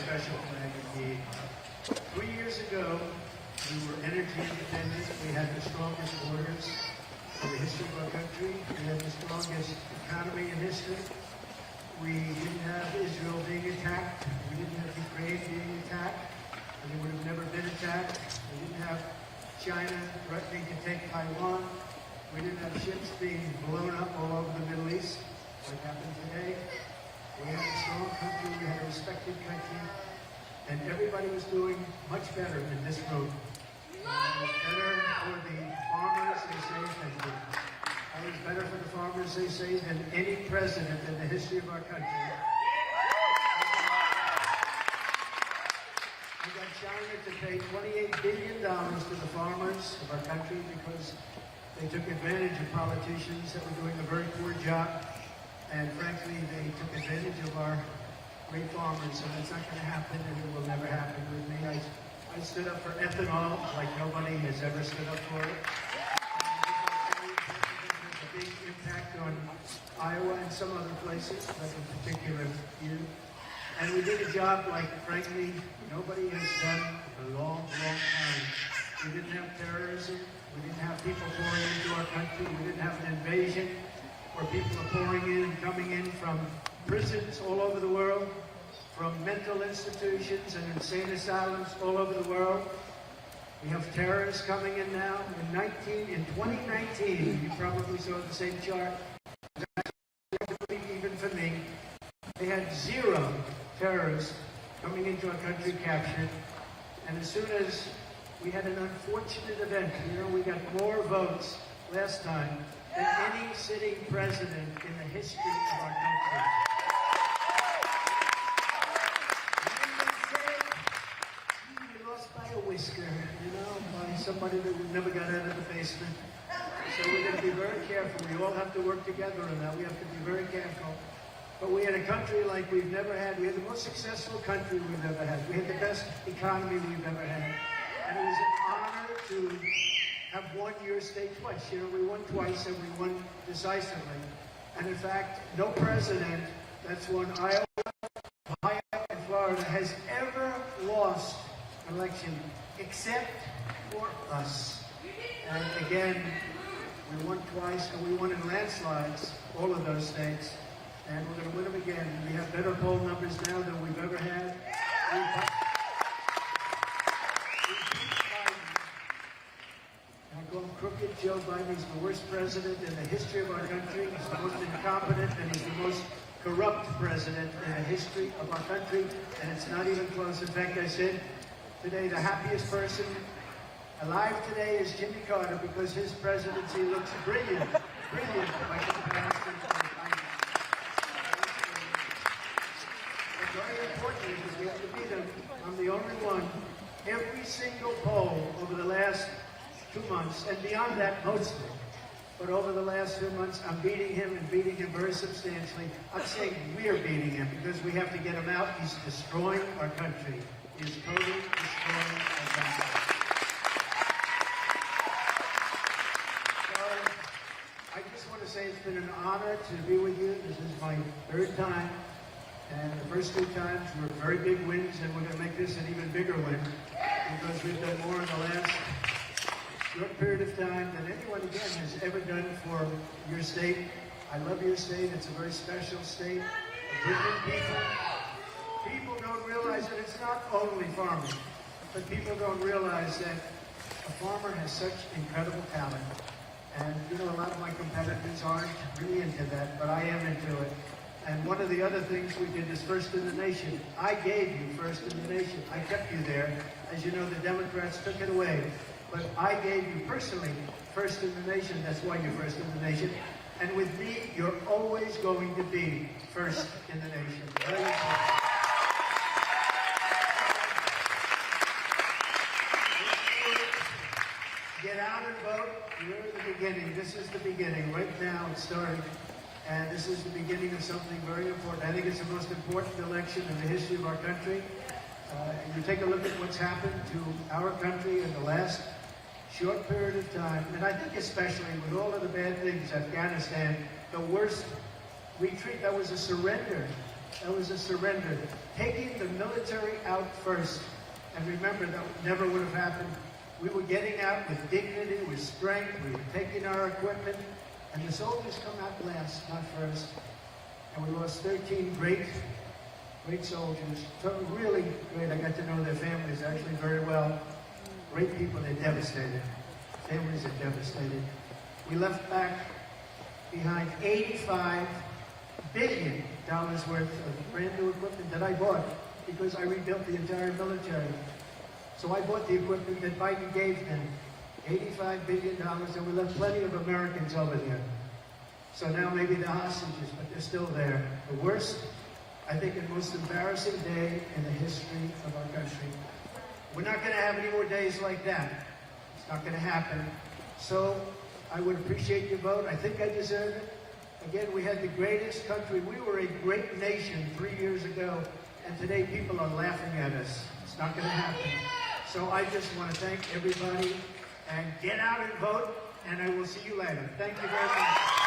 special flag indeed. 3 years ago, we were energy independent. We had the strongest borders in the history of our country. We had the strongest economy in history. We didn't have Israel being attacked. We didn't have Ukraine being attacked. And they would have never been attacked. We didn't have China threatening to take Taiwan. We didn't have ships being blown up all over the Middle East, like happened today. We had a strong country, we had a respected country, and everybody was doing much better in this room. It was better for the farmers, they say, it was better for the farmers, they say, than any president in the history of our country. We got China to pay $28 billion to the farmers of our country because they took advantage of politicians that were doing a very poor job. And frankly, they took advantage of our great farmers, and that's not going to happen, and it will never happen with me. I stood up for ethanol like nobody has ever stood up for it. There's a big impact on Iowa and some other places, but in particular you. And we did a job like, frankly, nobody has done in a long, long time. We didn't have terrorism. We didn't have people pouring into our country. We didn't have an invasion where people are pouring in and coming in from prisons all over the world, from mental institutions and insane asylums all over the world. We have terrorists coming in now. In 2019, you probably saw the same chart. Even for me, they had 0 terrorists coming into our country captured. And as soon as we had an unfortunate event, we got more votes last time than any sitting president in the history of our country. We lost by a whisker, by somebody that never got out of the basement. So we're going to be very careful. We all have to work together on that. We have to be very careful. But we had a country like we've never had. We had the most successful country we've ever had. We had the best economy we've ever had. And it was an honor to have won your state twice. We won twice and we won decisively. And in fact, no president that's won Iowa, Ohio, and Florida has ever lost an election except for us. And again, we won twice and we won in landslides, all of those states. And we're going to win them again. We have better poll numbers now than we've ever had. Crooked Joe Biden is the worst president in the history of our country. He's the most incompetent and he's the most corrupt president in the history of our country. And it's not even close. In fact, I said today the happiest person alive today is Jimmy Carter because his presidency looks brilliant. Brilliant. What's very important is we have to beat him. I'm the only one. Every single poll over the last 2 months, and beyond that, mostly. But over the last 2 months, I'm beating him and beating him very substantially. I'm saying we're beating him because we have to get him out. He's destroying our country. He's totally destroying our country. So, I just want to say it's been an honor to be with you. This is my 3rd time. And the first 2 times were very big wins, and we're going to make this an even bigger win because we've done more in the last short period of time than anyone, again, has ever done for your state. I love your state. It's a very special state. Brilliant people. People don't realize that it's not only farming, but people don't realize that a farmer has such incredible talent. And, a lot of my competitors aren't really into that, but I am into it. And one of the other things we did is first in the nation. I gave you first in the nation. I kept you there. As you know, the Democrats took it away. But I gave you personally first in the nation. That's why you're first in the nation. And with me, you're always going to be first in the nation. Very important. Get out and vote. You're at the beginning. This is the beginning. Right now, it's starting. And this is the beginning of something very important. I think it's the most important election in the history of our country. You take a look at what's happened to our country in the last short period of time, and I think especially with all of the bad things, Afghanistan, the worst retreat, that was a surrender That was a surrender. Taking the military out first. And remember, that never would have happened. We were getting out with dignity, with strength. We were taking our equipment. And the soldiers come out last, not first. And we lost 13 great soldiers. So really great. I got to know their families actually very well. Great people. They're devastated. Families are devastated. We left back behind $85 billion worth of brand new equipment that I bought because I rebuilt the entire military. So I bought the equipment that Biden gave them, $85 billion, and we left plenty of Americans over there. So now maybe they're hostages, but they're still there. The worst, I think, and most embarrassing day in the history of our country. We're not going to have any more days like that. It's not going to happen. So I would appreciate your vote. I think I deserve it. Again, we had the greatest country. We were a great nation 3 years ago, and today people are laughing at us. It's not going to happen. So I just want to thank everybody, and get out and vote, and I will see you later. Thank you very much.